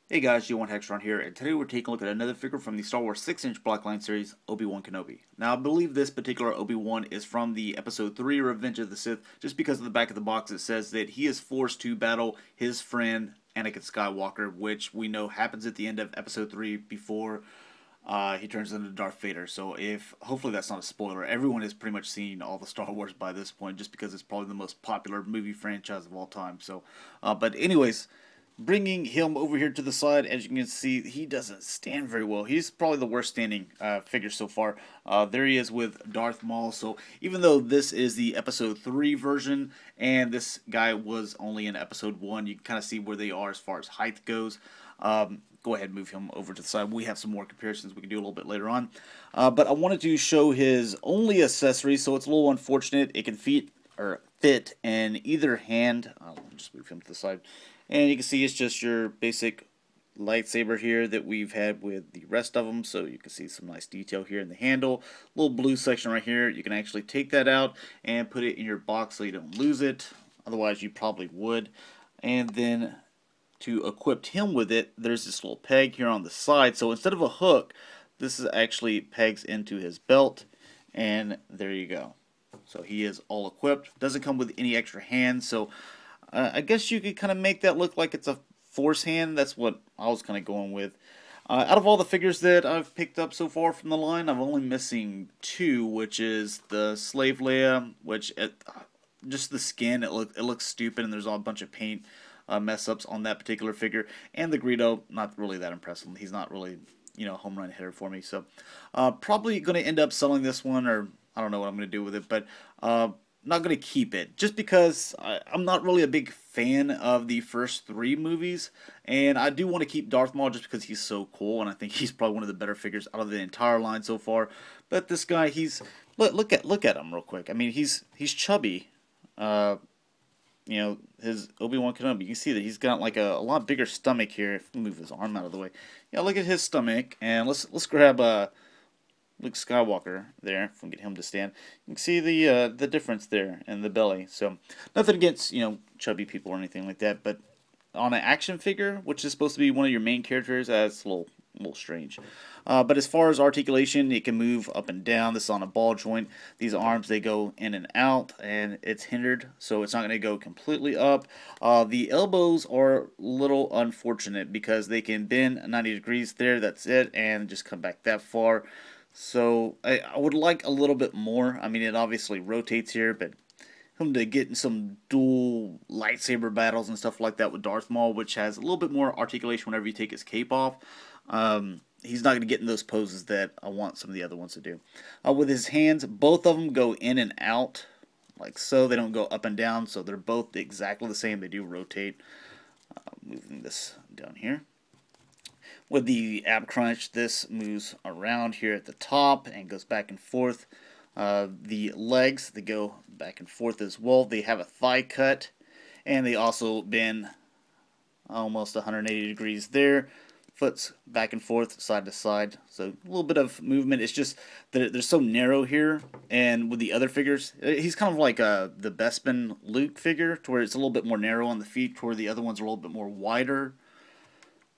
Hey guys, G1 Hextron here, and today we're taking a look at another figure from the Star Wars 6-inch Blackline series, Obi-Wan Kenobi. Now, I believe this particular Obi-Wan is from the Episode 3 Revenge of the Sith, just because of the back of the box it says that he is forced to battle his friend Anakin Skywalker, which we know happens at the end of Episode 3 before he turns into Darth Vader. So hopefully that's not a spoiler. Everyone has pretty much seen all the Star Wars by this point, just because it's probably the most popular movie franchise of all time. But anyways, bringing him over here to the side, as you can see, he doesn't stand very well. He's probably the worst standing figure so far. There he is with Darth Maul. So even though this is the Episode 3 version, and this guy was only in Episode 1, you can kind of see where they are as far as height goes. Go ahead and move him over to the side. We have some more comparisons we can do a little bit later on. But I wanted to show his only accessory, so it's a little unfortunate. It can fit in either hand. I'll just move him to the side. And you can see it's just your basic lightsaber here that we've had with the rest of them. So you can see some nice detail here in the handle. Little blue section right here. You can actually take that out and put it in your box so you don't lose it. Otherwise you probably would. And then to equip him with it, there's this little peg here on the side. So instead of a hook, this is actually pegs into his belt. And there you go. So he is all equipped. Doesn't come with any extra hands. So I guess you could kind of make that look like it's a force hand. That's what I was kind of going with. Out of all the figures that I've picked up so far from the line, I'm only missing two, which is the Slave Leia, just the skin, it looks stupid, and there's all a bunch of paint mess ups on that particular figure. And the Greedo, not really that impressive. He's not really, home run hitter for me. So probably going to end up selling this one, or I don't know what I'm going to do with it, but not going to keep it just because I'm not really a big fan of the first three movies, and I do want to keep Darth Maul just because he's so cool, and I think he's probably one of the better figures out of the entire line so far. But this guy, look at him real quick. I mean, he's chubby. His Obi-Wan Kenobi. You can see that he's got like a lot bigger stomach here. If we move his arm out of the way, yeah, look at his stomach, and let's grab Luke Skywalker there, if we can get him to stand. You can see the difference there in the belly. So nothing against chubby people or anything like that, but on an action figure, which is supposed to be one of your main characters, that's a little strange. But as far as articulation, it can move up and down. This is on a ball joint. These arms, they go in and out, and it's hindered, so it's not going to go completely up. The elbows are a little unfortunate because they can bend 90 degrees there, that's it, and just come back that far. So I would like a little bit more. I mean, it obviously rotates here, but him to get in some dual lightsaber battles and stuff like that with Darth Maul, which has a little bit more articulation whenever you take his cape off. He's not going to get in those poses that I want some of the other ones to do. With his hands, both of them go in and out, like so. They don't go up and down, so they're both exactly the same. They do rotate. Moving this down here. With the ab crunch, this moves around here at the top and goes back and forth. The legs, they go back and forth as well. They have a thigh cut, and they also bend almost 180 degrees there. Foot's back and forth, side to side. So a little bit of movement. It's just that they're so narrow here. And with the other figures, he's kind of like the Bespin Luke figure, to where it's a little bit more narrow on the feet, to where the other ones are a little bit more wider,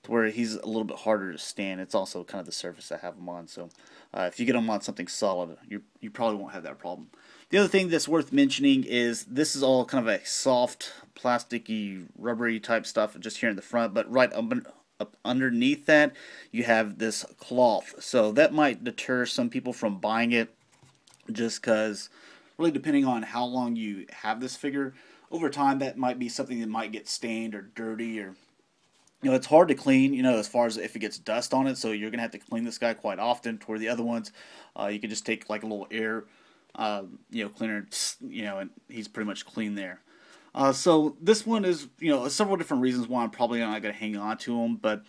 to where he's a little bit harder to stand. It's also kind of the surface I have him on, so if you get him on something solid, you probably won't have that problem. The other thing that's worth mentioning is this is all kind of a soft, plasticky, rubbery type stuff just here in the front, but right up underneath that, you have this cloth. So that might deter some people from buying it, just because, really depending on how long you have this figure, over time that might be something that might get stained or dirty, or it's hard to clean, as far as if it gets dust on it, so you're going to have to clean this guy quite often. Toward the other ones, you can just take like a little air, cleaner, and he's pretty much clean there. So this one is, several different reasons why I'm probably not going to hang on to him, but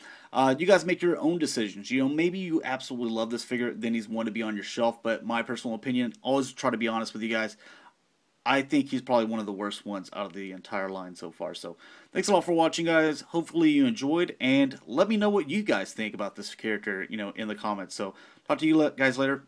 you guys make your own decisions. Maybe you absolutely love this figure, then he's one to be on your shelf, but my personal opinion, always try to be honest with you guys, I think he's probably one of the worst ones out of the entire line so far. So thanks a lot for watching, guys. Hopefully you enjoyed, and let me know what you guys think about this character, in the comments. So talk to you guys later.